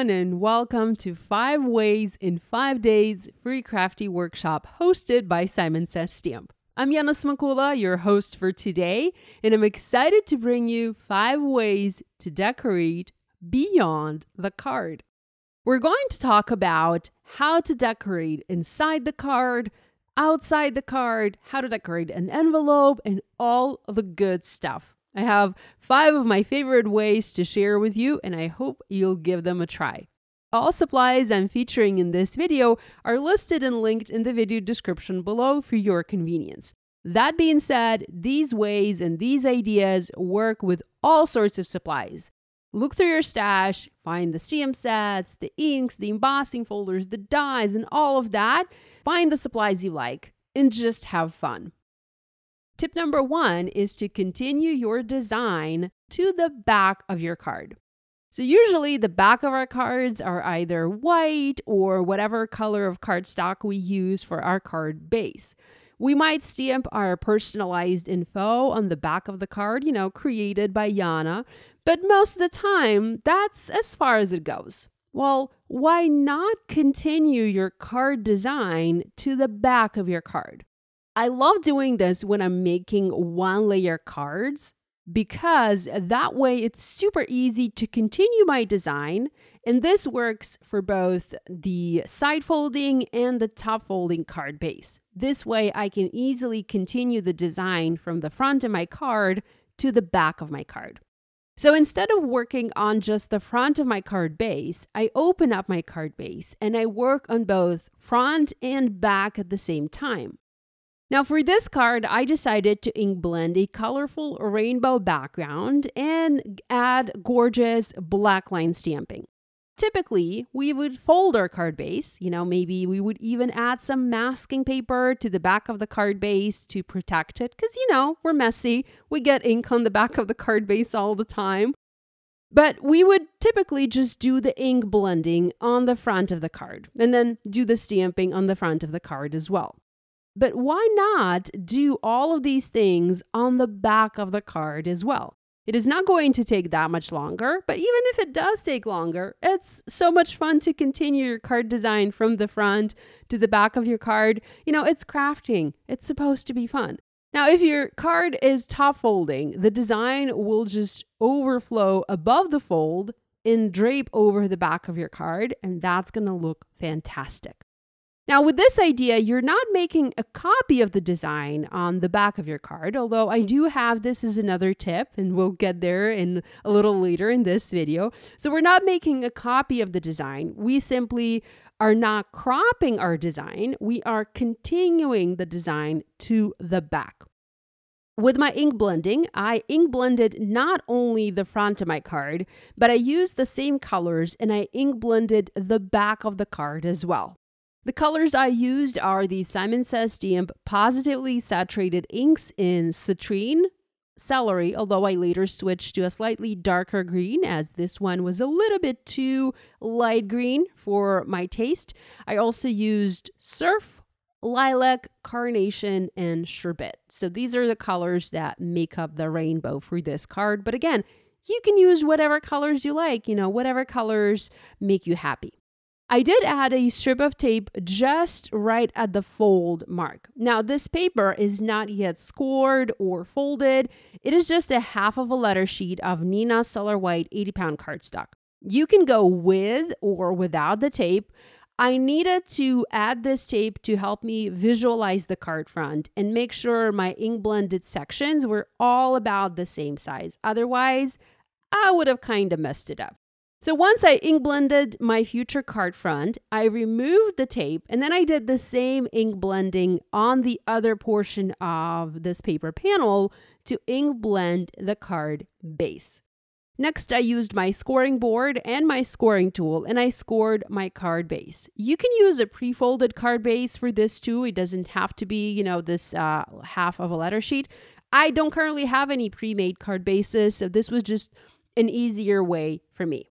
everyone, and welcome to 5 Ways in 5 Days free Crafty workshop hosted by Simon Says Stamp. I'm Yana Smakula, your host for today, and I'm excited to bring you 5 ways to decorate beyond the card. We're going to talk about how to decorate inside the card, outside the card, how to decorate an envelope, and all the good stuff. I have 5 of my favorite ways to share with you, and I hope you'll give them a try. All supplies I'm featuring in this video are listed and linked in the video description below for your convenience. That being said, these ways and these ideas work with all sorts of supplies. Look through your stash, find the stamp sets, the inks, the embossing folders, the dies, and all of that. Find the supplies you like and just have fun. Tip number 1 is to continue your design to the back of your card. So usually the back of our cards are either white or whatever color of cardstock we use for our card base. We might stamp our personalized info on the back of the card, created by Yana, but most of the time that's as far as it goes. Well, why not continue your card design to the back of your card? I love doing this when I'm making one-layer cards because that way it's super easy to continue my design, and this works for both the side folding and the top folding card base. This way I can easily continue the design from the front of my card to the back of my card. So instead of working on just the front of my card base, I open up my card base and I work on both front and back at the same time. Now for this card, I decided to ink blend a colorful rainbow background and add gorgeous black line stamping. Typically, we would fold our card base, maybe we would even add some masking paper to the back of the card base to protect it because, we're messy. We get ink on the back of the card base all the time. But we would typically just do the ink blending on the front of the card and then do the stamping on the front of the card as well. But why not do all of these things on the back of the card as well? It is not going to take that much longer, but even if it does take longer, it's so much fun to continue your card design from the front to the back of your card. It's crafting. It's supposed to be fun. Now, if your card is top folding, the design will just overflow above the fold and drape over the back of your card, and that's going to look fantastic. Now, with this idea, you're not making a copy of the design on the back of your card, although I do have this as another tip, and we'll get there in a little later in this video. So we're not making a copy of the design. We simply are not cropping our design. We are continuing the design to the back. With my ink blending, I ink blended not only the front of my card, but I used the same colors and I ink blended the back of the card as well. The colors I used are the Simon Says Stamp Pawsitively saturated inks in CITRINE, CELERY, although I later switched to a slightly darker green as this one was a little bit too light green for my taste. I also used Surf, LILAC, CARNATION, and SHERBET. So these are the colors that make up the rainbow for this card. But again, you can use whatever colors you like, whatever colors make you happy. I did add a strip of tape just right at the fold mark. Now, this paper is not yet scored or folded. It is just a half of a letter sheet of Neenah Solar White 80-pound cardstock. You can go with or without the tape. I needed to add this tape to help me visualize the card front and make sure my ink blended sections were all about the same size. Otherwise, I would have kind of messed it up. So once I ink blended my future card front, I removed the tape and then I did the same ink blending on the other portion of this paper panel to ink blend the card base. Next, I used my scoring board and my scoring tool and I scored my card base. You can use a pre-folded card base for this too. It doesn't have to be, this half of a letter sheet. I don't currently have any pre-made card bases, so this was just an easier way for me.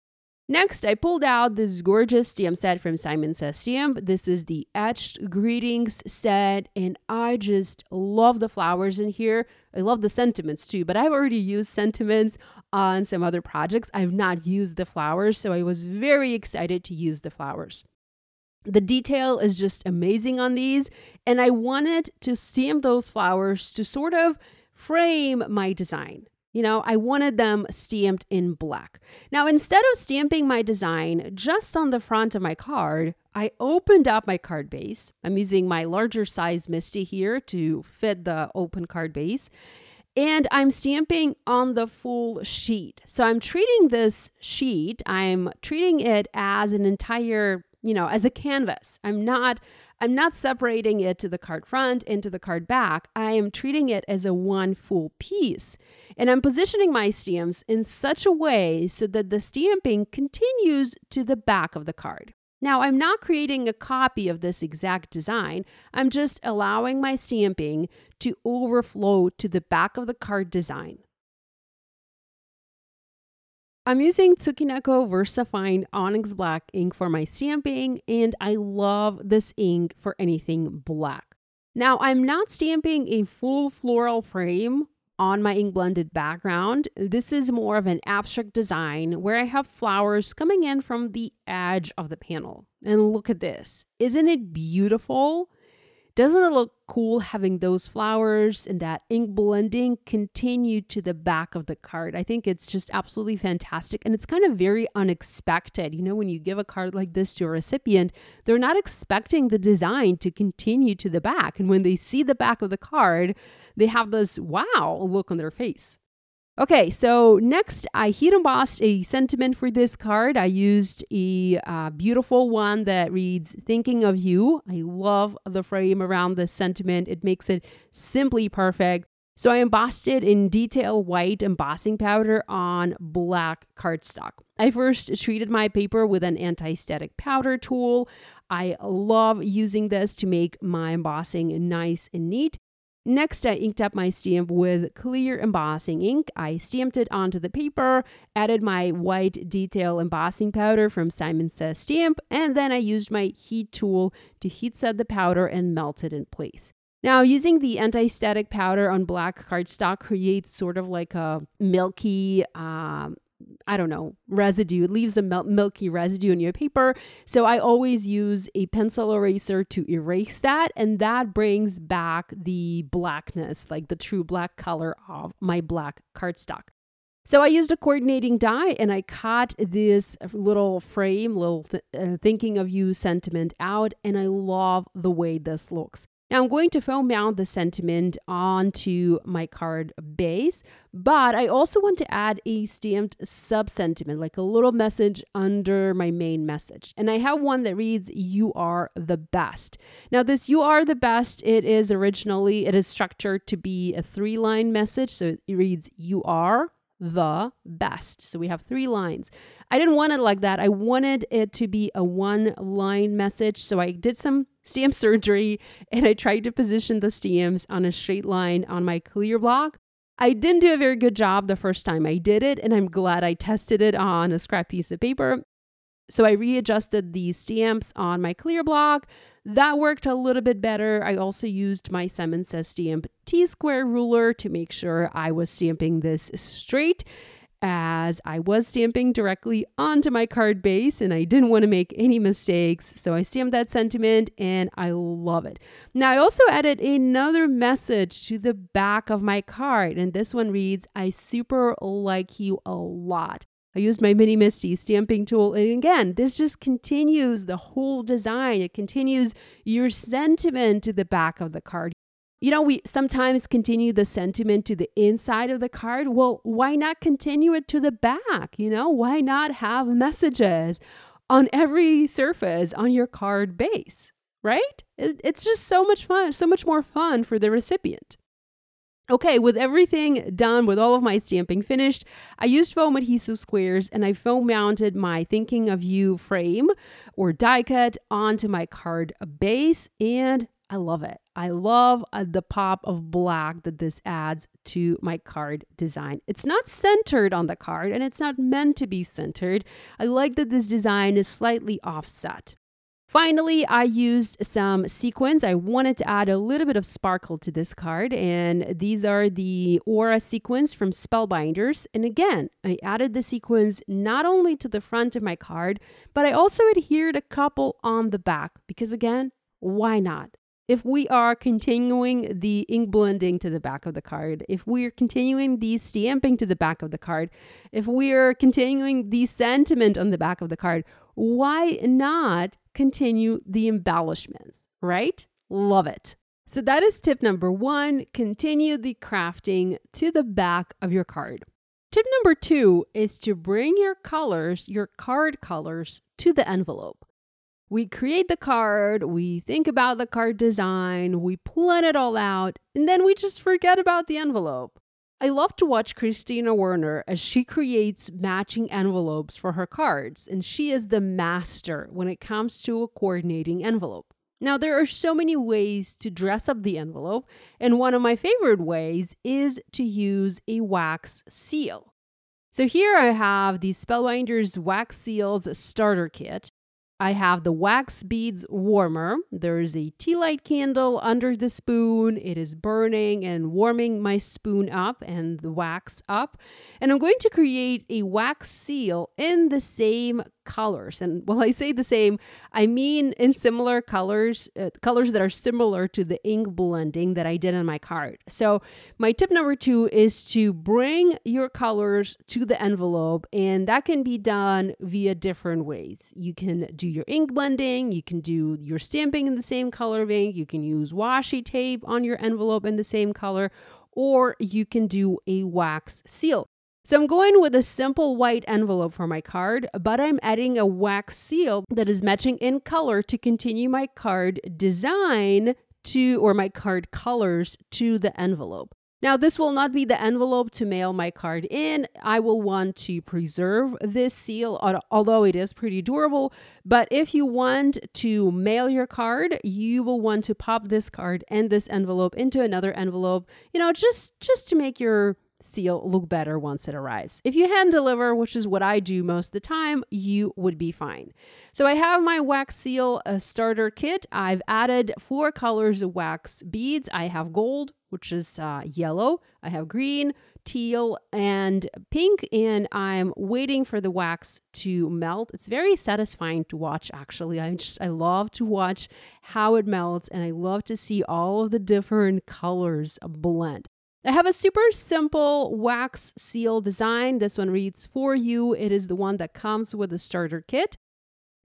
Next, I pulled out this gorgeous stamp set from Simon Says Stamp. This is the Etched Greetings set, and I just love the flowers in here. I love the sentiments too, but I've already used sentiments on some other projects. I've not used the flowers, so I was very excited to use the flowers. The detail is just amazing on these, and I wanted to stamp those flowers to sort of frame my design. You know, I wanted them stamped in black. Now, instead of stamping my design just on the front of my card, I opened up my card base. I'm using my larger size Misty here to fit the open card base. And I'm stamping on the full sheet. So I'm treating this sheet, I'm treating it as an entire, as a canvas. I'm not separating it to the card front and to the card back. I am treating it as a one full piece. And I'm positioning my stamps in such a way so that the stamping continues to the back of the card. Now, I'm not creating a copy of this exact design. I'm just allowing my stamping to overflow to the back of the card design. I'm using Tsukineko VersaFine Onyx Black ink for my stamping, and I love this ink for anything black. Now, I'm not stamping a full floral frame on my ink blended background. This is more of an abstract design where I have flowers coming in from the edge of the panel. And look at this. Isn't it beautiful? Doesn't it look cool having those flowers and that ink blending continue to the back of the card? I think it's just absolutely fantastic, and it's kind of very unexpected. When you give a card like this to a recipient, they're not expecting the design to continue to the back, and when they see the back of the card, they have this wow look on their face. Okay, so next I heat embossed a sentiment for this card. I used a beautiful one that reads, "Thinking of you." I love the frame around this sentiment. It makes it simply perfect. So I embossed it in detail white embossing powder on black cardstock. I first treated my paper with an anti-static powder tool. I love using this to make my embossing nice and neat. Next, I inked up my stamp with clear embossing ink. I stamped it onto the paper, added my white detail embossing powder from Simon Says Stamp, and then I used my heat tool to heat set the powder and melt it in place. Now, using the anti-static powder on black cardstock creates sort of like a milky, residue. It leaves a milky residue in your paper. So I always use a pencil eraser to erase that, and that brings back the blackness, like the true black color of my black cardstock. So I used a coordinating die and I cut this little frame, thinking of you sentiment out, and I love the way this looks. Now I'm going to foam mount the sentiment onto my card base, but I also want to add a stamped sub-sentiment, like a little message under my main message. And I have one that reads, "You are the best." Now this "You are the best," it is structured to be a 3-line message. So it reads, "You are the best." So we have 3 lines. I didn't want it like that. I wanted it to be a 1-line message. So I did some stamp surgery and I tried to position the stamps on a straight line on my clear block. I didn't do a very good job the first time I did it, and I'm glad I tested it on a scrap piece of paper. So I readjusted the stamps on my clear block. That worked a little bit better. I also used my Simon Says Stamp T-square ruler to make sure I was stamping this straight, as I was stamping directly onto my card base and I didn't want to make any mistakes. So I stamped that sentiment and I love it. Now I also added another message to the back of my card, and this one reads, "I super like you a lot." I used my Mini Misty stamping tool, and again, this just continues the whole design. It continues your sentiment to the back of the card. We sometimes continue the sentiment to the inside of the card. Well, why not continue it to the back? Why not have messages on every surface on your card base, right? It's just so much fun, so much more fun for the recipient. Okay, with everything done, with all of my stamping finished, I used foam adhesive squares and I foam mounted my Thinking of You frame or die cut onto my card base, and I love it. I love the pop of black that this adds to my card design. It's not centered on the card and it's not meant to be centered. I like that this design is slightly offset. Finally, I used some sequins. I wanted to add a little bit of sparkle to this card, and these are the Aura sequins from Spellbinders. And again, I added the sequins not only to the front of my card, but I also adhered a couple on the back because again, why not? If we are continuing the ink blending to the back of the card, if we are continuing the stamping to the back of the card, if we are continuing the sentiment on the back of the card, why not continue the embellishments, right? Love it. So that is tip number 1, continue the crafting to the back of your card. Tip number 2 is to bring your colors, your card colors, to the envelope. We create the card, we think about the card design, we plan it all out, and then we just forget about the envelope. I love to watch Christina Werner as she creates matching envelopes for her cards, and she is the master when it comes to a coordinating envelope. Now, there are so many ways to dress up the envelope, and one of my favorite ways is to use a wax seal. So here I have the Spellbinders Wax Seals Starter Kit. I have the wax beads warmer. There is a tea light candle under the spoon. It is burning and warming my spoon up and the wax up. And I'm going to create a wax seal in the same colors. And while I say the same, I mean in similar colors, colors that are similar to the ink blending that I did on my card. So my tip number 2 is to bring your colors to the envelope, and that can be done via different ways. You can do your ink blending, you can do your stamping in the same color of ink, you can use washi tape on your envelope in the same color, or you can do a wax seal. So I'm going with a simple white envelope for my card, but I'm adding a wax seal that is matching in color to continue my card design or my card colors to the envelope. Now, this will not be the envelope to mail my card in. I will want to preserve this seal, although it is pretty durable. But if you want to mail your card, you will want to pop this card and this envelope into another envelope, just to make your seal look better once it arrives. If you hand deliver, which is what I do most of the time, you would be fine. So I have my wax seal starter kit. I've added 4 colors of wax beads. I have gold, which is yellow. I have green, teal, and pink, and I'm waiting for the wax to melt. It's very satisfying to watch, actually. I love to watch how it melts, and I love to see all of the different colors blend. I have a super simple wax seal design. This one reads "For You." It is the one that comes with the starter kit.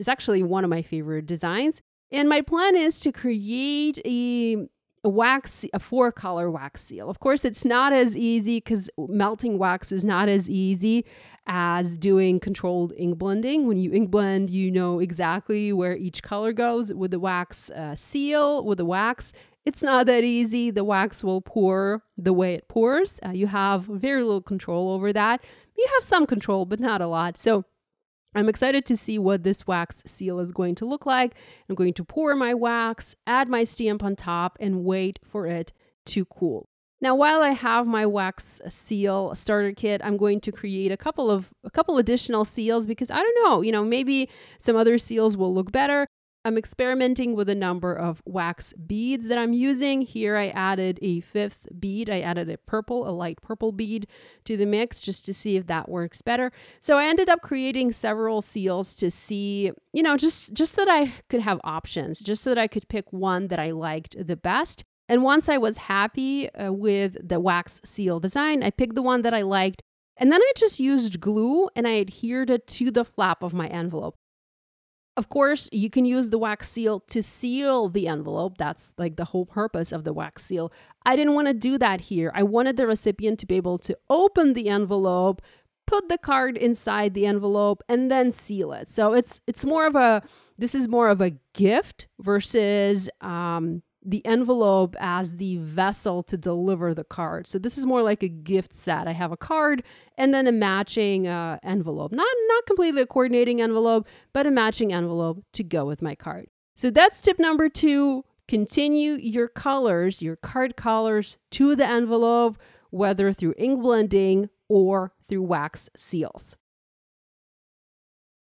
It's actually one of my favorite designs. And my plan is to create a 4-color wax seal. Of course, it's not as easy because melting wax is not as easy as doing controlled ink blending. When you ink blend, you know exactly where each color goes. With the wax seal, with the wax, it's not that easy. The wax will pour the way it pours. You have very little control over that. You have some control, but not a lot. So I'm excited to see what this wax seal is going to look like. I'm going to pour my wax, add my stamp on top, and wait for it to cool. Now, while I have my wax seal starter kit, I'm going to create a couple additional seals because I don't know, maybe some other seals will look better. I'm experimenting with a number of wax beads that I'm using. Here I added a 5th bead. I added a light purple bead to the mix just to see if that works better. So I ended up creating several seals to see, just that I could have options, just so that I could pick one that I liked the best. And once I was happy with the wax seal design, I picked the one that I liked. And then I just used glue and I adhered it to the flap of my envelope. Of course, you can use the wax seal to seal the envelope. That's like the whole purpose of the wax seal. I didn't want to do that here. I wanted the recipient to be able to open the envelope, put the card inside the envelope, and then seal it. So this is more of a gift versus the envelope as the vessel to deliver the card. So this is more like a gift set. I have a card and then a matching envelope. Not completely a coordinating envelope, but a matching envelope to go with my card. So that's tip number 2. Continue your colors, your card colors to the envelope, whether through ink blending or through wax seals.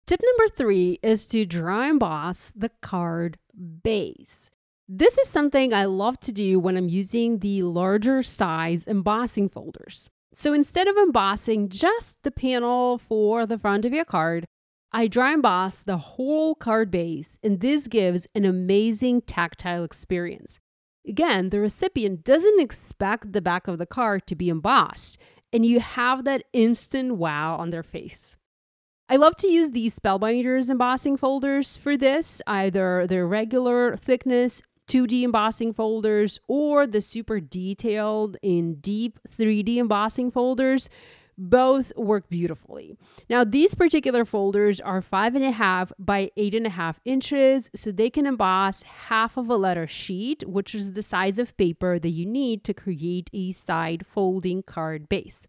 Tip number 3 is to dry emboss the card base. This is something I love to do when I'm using the larger size embossing folders. So instead of embossing just the panel for the front of your card, I dry emboss the whole card base, and this gives an amazing tactile experience. Again, the recipient doesn't expect the back of the card to be embossed, and you have that instant wow on their face. I love to use these Spellbinders embossing folders for this, either their regular thickness 2D embossing folders or the super detailed and deep 3D embossing folders. Both work beautifully. Now, these particular folders are 5.5 by 8.5 inches, so they can emboss half of a letter sheet, which is the size of paper that you need to create a side folding card base.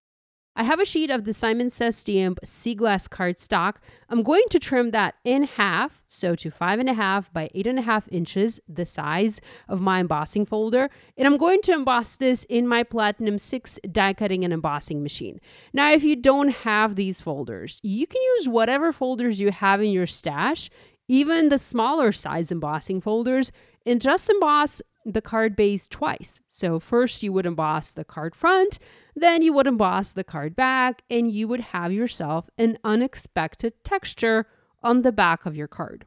I have a sheet of the Simon Says Stamp Sea Glass cardstock. I'm going to trim that in half, so to 5.5 by 8.5 inches, the size of my embossing folder. And I'm going to emboss this in my Platinum 6 die cutting and embossing machine. Now, if you don't have these folders, you can use whatever folders you have in your stash, even the smaller size embossing folders, and just emboss the card base twice. So first you would emboss the card front, then you would emboss the card back, and you would have yourself an unexpected texture on the back of your card.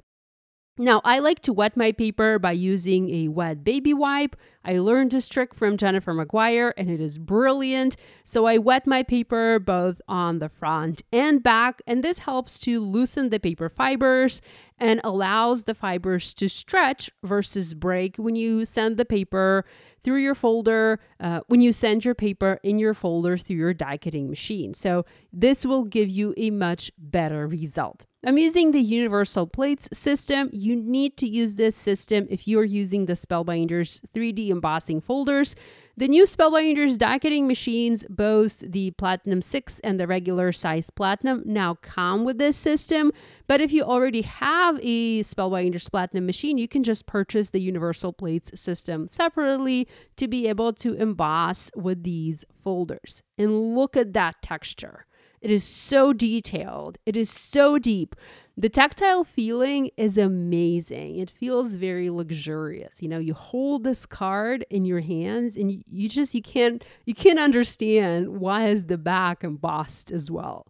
Now, I like to wet my paper by using a wet baby wipe. I learned this trick from Jennifer McGuire, and it is brilliant. So I wet my paper both on the front and back, and this helps to loosen the paper fibers and allows the fibers to stretch versus break when you send the paper through your folder, when you send your paper in your folder through your die cutting machine. So this will give you a much better result. I'm using the Universal Plates system. You need to use this system if you're using the Spellbinders 3D embossing folders. The new Spellbinders die cutting machines, both the Platinum 6 and the regular size Platinum, now come with this system. But if you already have a Spellbinders Platinum machine, you can just purchase the Universal Plates system separately to be able to emboss with these folders. And look at that texture. It is so detailed. It is so deep. The tactile feeling is amazing. It feels very luxurious. You know, you hold this card in your hands and you can't understand why is the back embossed as well.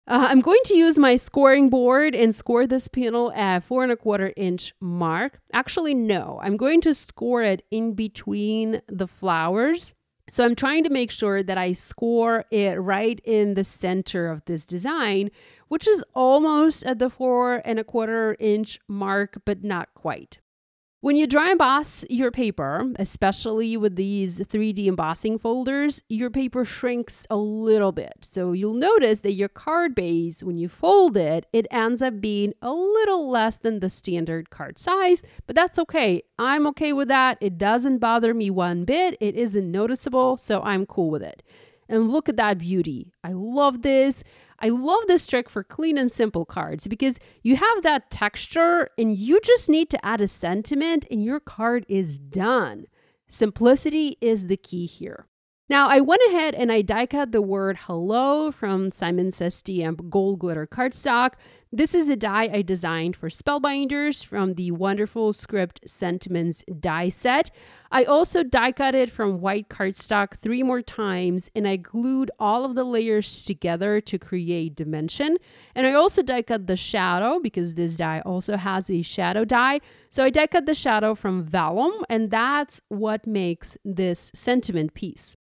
I'm going to use my scoring board and score this panel at 4.25 inch mark. Actually, no, I'm going to score it in between the flowers. So I'm trying to make sure that I score it right in the center of this design, which is almost at the 4.25 inch mark, but not quite. When you dry emboss your paper, especially with these 3D embossing folders, your paper shrinks a little bit. So you'll notice that your card base, when you fold it, it ends up being a little less than the standard card size, but that's okay. I'm okay with that. It doesn't bother me one bit. It isn't noticeable, so I'm cool with it. And look at that beauty. I love this. I love this trick for clean and simple cards because you have that texture and you just need to add a sentiment and your card is done. Simplicity is the key here. Now, I went ahead and I die cut the word hello from Simon Says Stamp Gold Glitter cardstock. This is a die I designed for Spellbinders from the wonderful Script Sentiments die set. I also die cut it from white cardstock 3 more times, and I glued all of the layers together to create dimension. And I also die cut the shadow because this die also has a shadow die. So I die cut the shadow from vellum, and that's what makes this sentiment piece.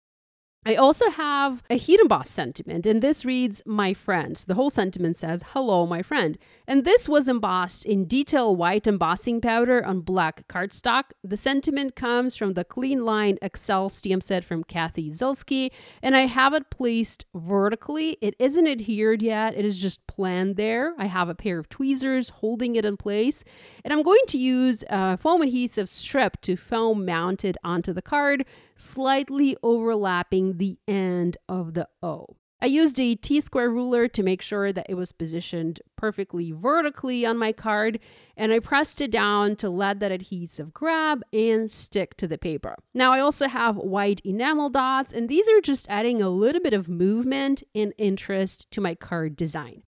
I also have a heat emboss sentiment, and this reads, "My friends." The whole sentiment says, "Hello, my friend." And this was embossed in detail white embossing powder on black cardstock. The sentiment comes from the Clean Line Excel stamp set from Kathy Zilski, and I have it placed vertically. It isn't adhered yet. It is just planned there. I have a pair of tweezers holding it in place, and I'm going to use foam adhesive strip to foam mount it onto the card, slightly overlapping the end of the O. I used a T-square ruler to make sure that it was positioned perfectly vertically on my card, and I pressed it down to let that adhesive grab and stick to the paper. Now, I also have white enamel dots, and these are just adding a little bit of movement and interest to my card design.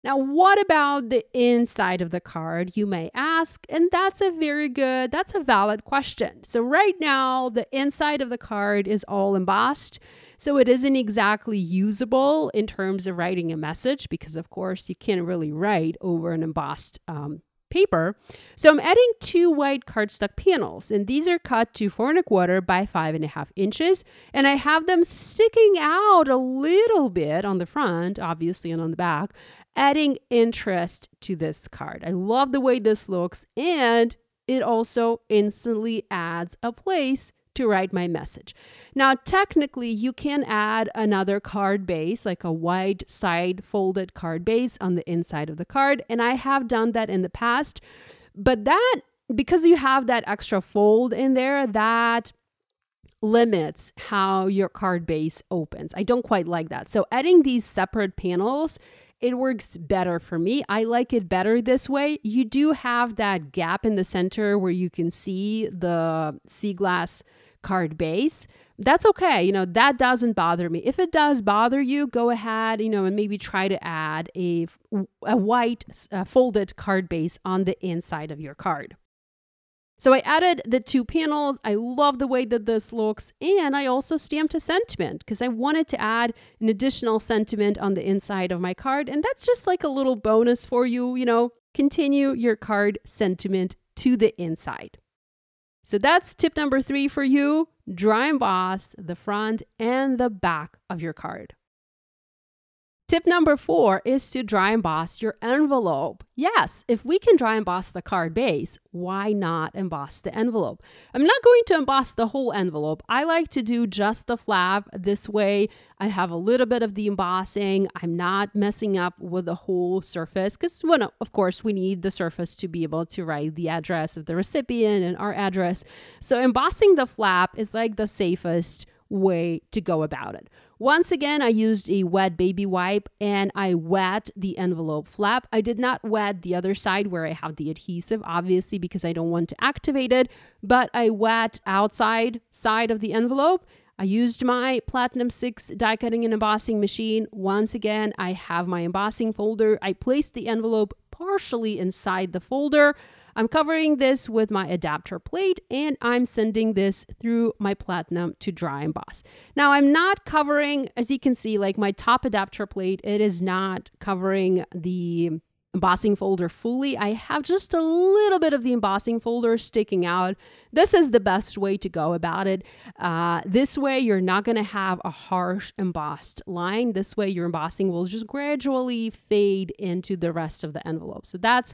Now, what about the inside of the card, you may ask? And that's a valid question. So right now, the inside of the card is all embossed. So it isn't exactly usable in terms of writing a message because, of course, you can't really write over an embossed paper. So I'm adding 2 white cardstock panels, and these are cut to 4¼ by 5½ inches. And I have them sticking out a little bit on the front, obviously, and on the back, adding interest to this card. I love the way this looks, and it also instantly adds a place to write my message. Now, technically, you can add another card base, like a white side folded card base on the inside of the card. And I have done that in the past, but that, because you have that extra fold in there, that limits how your card base opens. I don't quite like that. So adding these separate panels, it works better for me. I like it better this way. You do have that gap in the center where you can see the sea glass card base. That's okay. That doesn't bother me. If it does bother you, go ahead, and maybe try to add a white folded card base on the inside of your card. So I added the 2 panels. I love the way that this looks. And I also stamped a sentiment because I wanted to add an additional sentiment on the inside of my card. And that's just like a little bonus for you, continue your card sentiment to the inside. So that's tip number 3 for you. Dry emboss the front and the back of your card. Tip number 4 is to dry emboss your envelope. Yes, if we can dry emboss the card base, why not emboss the envelope? I'm not going to emboss the whole envelope. I like to do just the flap. This way, I have a little bit of the embossing. I'm not messing up with the whole surface because, of course, we need the surface to be able to write the address of the recipient and our address. So embossing the flap is like the safest way to go about it. Once again, I used a wet baby wipe and I wet the envelope flap. I did not wet the other side where I have the adhesive, obviously, because I don't want to activate it, but I wet outside side of the envelope. I used my Platinum 6 die cutting and embossing machine. Once again, I have my embossing folder. I placed the envelope partially inside the folder. I'm covering this with my adapter plate and I'm sending this through my Platinum to dry emboss. Now I'm not covering, as you can see, like my top adapter plate, it is not covering the embossing folder fully. I have just a little bit of the embossing folder sticking out. This is the best way to go about it. This way you're not going to have a harsh embossed line. This way your embossing will just gradually fade into the rest of the envelope. So that's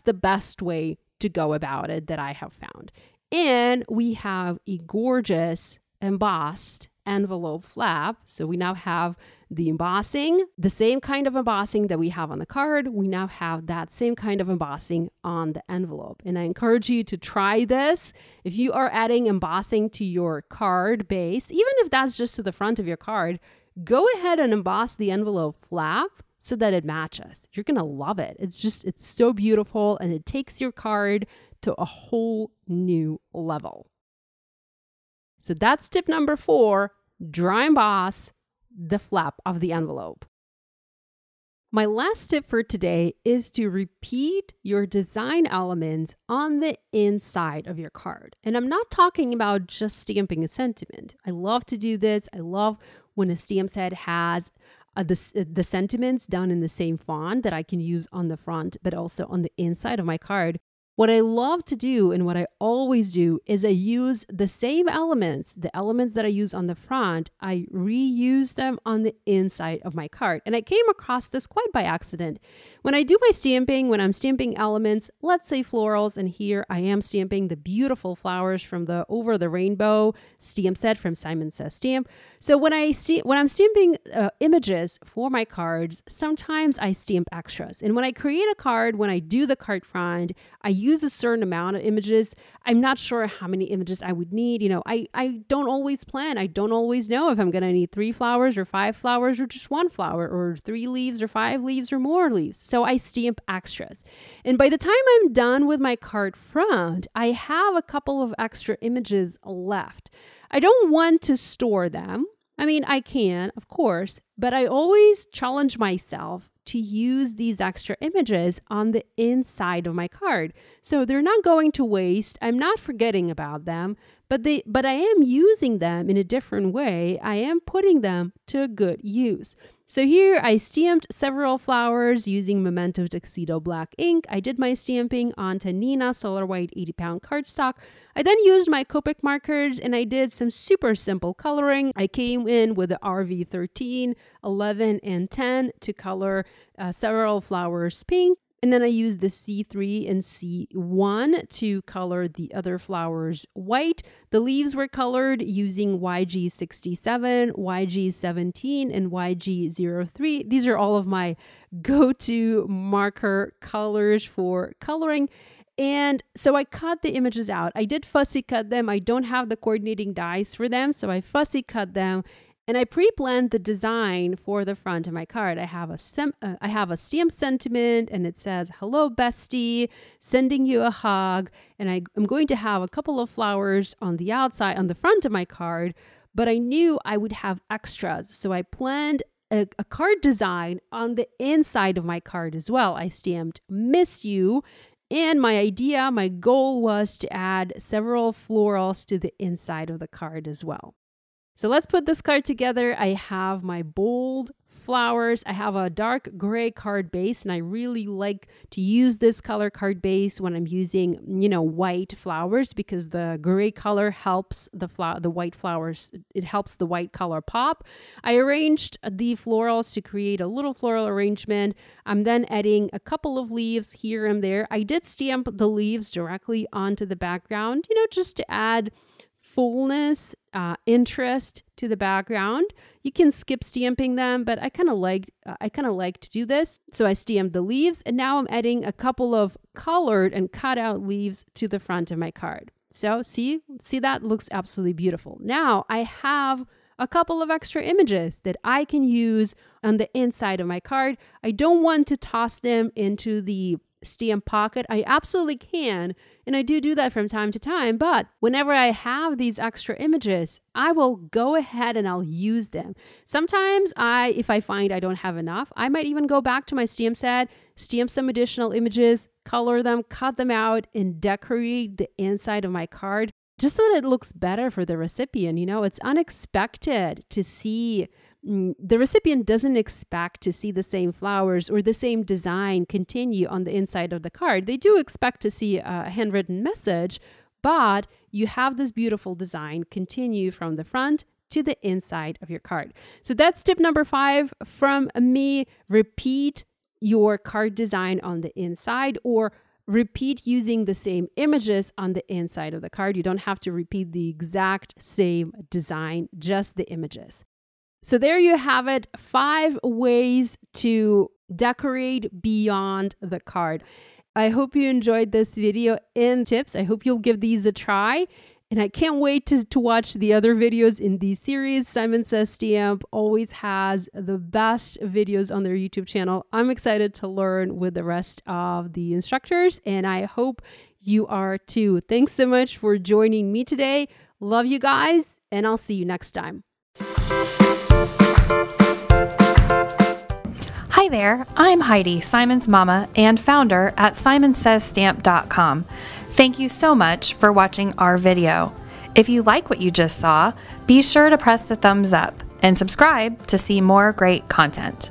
the best way to go about it that I have found. And we have a gorgeous embossed envelope flap. So we now have the embossing, the same kind of embossing that we have on the card. We now have that same kind of embossing on the envelope. And I encourage you to try this. If you are adding embossing to your card base, even if that's just to the front of your card, go ahead and emboss the envelope flap so that it matches. You're going to love it. It's so beautiful and it takes your card to a whole new level. So that's tip number 4, dry emboss the flap of the envelope. My last tip for today is to repeat your design elements on the inside of your card. And I'm not talking about just stamping a sentiment. I love to do this. I love when a stamp set has the sentiments done in the same font that I can use on the front, but also on the inside of my card. What I love to do and what I always do is I use the same elements, the elements that I use on the front, I reuse them on the inside of my card. And I came across this quite by accident. When I do my stamping, when I'm stamping elements, let's say florals, and here I am stamping the beautiful flowers from the Over the Rainbow stamp set from Simon Says Stamp. So when I'm stamping images for my cards, sometimes I stamp extras. And when I create a card, when I do the card front, I use a certain amount of images. I'm not sure how many images I would need. I don't always plan. I don't always know if I'm going to need 3 flowers or 5 flowers or just 1 flower or 3 leaves or 5 leaves or more leaves. So I stamp extras. And by the time I'm done with my card front, I have a couple of extra images left. I don't want to store them. I mean, I can, of course, but I always challenge myself to use these extra images on the inside of my card. So they're not going to waste. I'm not forgetting about them, but I am using them in a different way. I am putting them to good use. So here I stamped several flowers using Memento Tuxedo black ink. I did my stamping onto Neenah Solar White 80-pound cardstock. I then used my Copic markers and I did some super simple coloring. I came in with the RV 13, 11, and 10 to color several flowers pink. And then I used the C3 and C1 to color the other flowers white. The leaves were colored using YG67, YG17, and YG03. These are all of my go-to marker colors for coloring. And so I cut the images out. I did fussy cut them. I don't have the coordinating dies for them, so I fussy cut them. And I pre-planned the design for the front of my card. I have a stamp sentiment and it says, "Hello, bestie, sending you a hug." And I'm going to have a couple of flowers on the outside, on the front of my card, but I knew I would have extras. So I planned a card design on the inside of my card as well. I stamped "Miss You." And my goal was to add several florals to the inside of the card as well. So let's put this card together. I have my bold flowers. I have a dark gray card base, and I really like to use this color card base when I'm using, white flowers, because the gray color helps the white flowers. It helps the white color pop. I arranged the florals to create a little floral arrangement. I'm then adding a couple of leaves here and there. I did stamp the leaves directly onto the background, just to add fullness, interest to the background. You can skip stamping them, but I kind of like to do this. So I stamped the leaves, and now I'm adding a couple of colored and cut out leaves to the front of my card. So see that looks absolutely beautiful. Now I have a couple of extra images that I can use on the inside of my card. I don't want to toss them into the stamp pocket. I absolutely can, and I do that from time to time, but whenever I have these extra images, I will go ahead and I'll use them. Sometimes if I find I don't have enough, I might even go back to my stamp set, stamp some additional images, color them, cut them out, and decorate the inside of my card just so that it looks better for the recipient. It's unexpected to see. The recipient doesn't expect to see the same flowers or the same design continue on the inside of the card. They do expect to see a handwritten message, but you have this beautiful design continue from the front to the inside of your card. So that's tip number 5 from me. Repeat your card design on the inside, or repeat using the same images on the inside of the card. You don't have to repeat the exact same design, just the images. So there you have it, 5 ways to decorate beyond the card. I hope you enjoyed this video and tips. I hope you'll give these a try. And I can't wait to watch the other videos in these series. Simon Says Stamp always has the best videos on their YouTube channel. I'm excited to learn with the rest of the instructors, and I hope you are too. Thanks so much for joining me today. Love you guys, and I'll see you next time. Hi there, I'm Heidi, Simon's mama and founder at simonsaysstamp.com. Thank you so much for watching our video. If you like what you just saw, be sure to press the thumbs up and subscribe to see more great content.